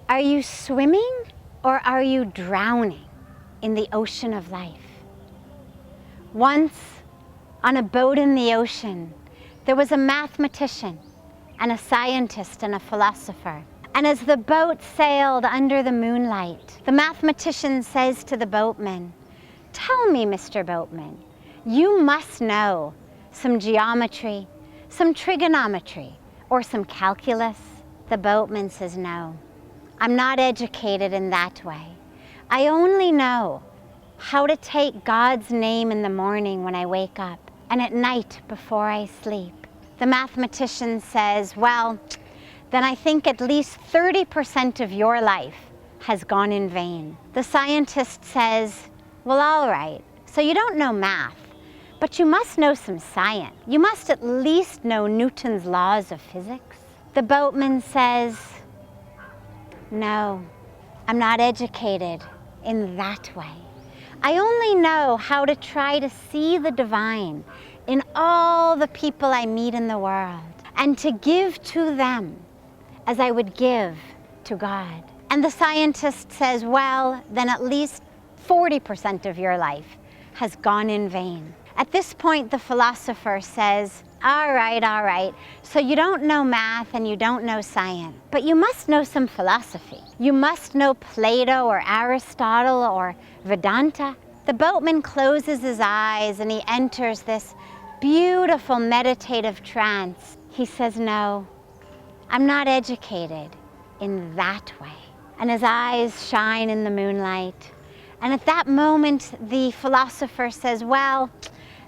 Are you swimming or are you drowning in the ocean of life? Once, on a boat in the ocean, there was a mathematician and a scientist and a philosopher. And as the boat sailed under the moonlight, the mathematician says to the boatman, "Tell me, Mr. Boatman, you must know some geometry, some trigonometry, or some calculus." The boatman says, "No, I'm not educated in that way. I only know how to take God's name in the morning when I wake up and at night before I sleep." The mathematician says, "Well, then I think at least 30% of your life has gone in vain." The scientist says, "Well, all right, so you don't know math, but you must know some science. You must at least know Newton's laws of physics." The boatman says, "No, I'm not educated in that way. I only know how to try to see the divine in all the people I meet in the world and to give to them as I would give to God." And the scientist says, "Well, then at least 40% of your life has gone in vain." At this point, the philosopher says, all right, so you don't know math and you don't know science, but you must know some philosophy. You must know Plato or Aristotle or Vedanta." The boatman closes his eyes and he enters this beautiful meditative trance. He says, "No, I'm not educated in that way." And his eyes shine in the moonlight. And at that moment, the philosopher says, "Well,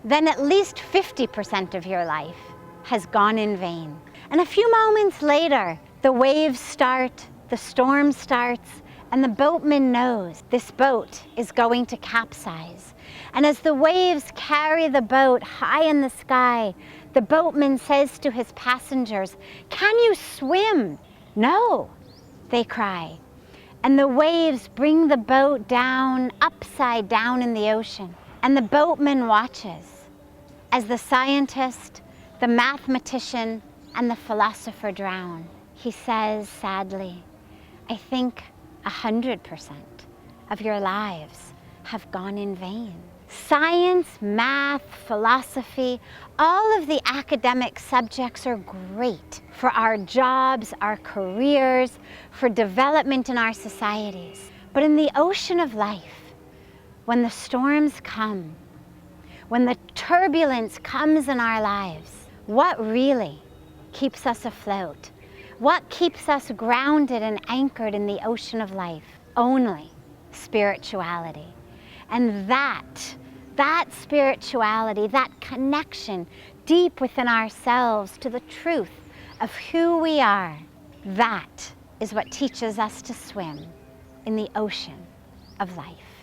then at least 50% of your life has gone in vain." And a few moments later, the waves start, the storm starts, and the boatman knows this boat is going to capsize. And as the waves carry the boat high in the sky, the boatman says to his passengers, "Can you swim?" "No," they cry. And the waves bring the boat down, upside down in the ocean. And the boatman watches as the scientist, the mathematician, and the philosopher drown. He says sadly, "I think 100% of your lives have gone in vain." Science, math, philosophy, all of the academic subjects are great for our jobs, our careers, for development in our societies. But in the ocean of life, when the storms come, when the turbulence comes in our lives, what really keeps us afloat? What keeps us grounded and anchored in the ocean of life? Only spirituality. And that spirituality, that connection deep within ourselves to the truth of who we are, that is what teaches us to swim in the ocean of life.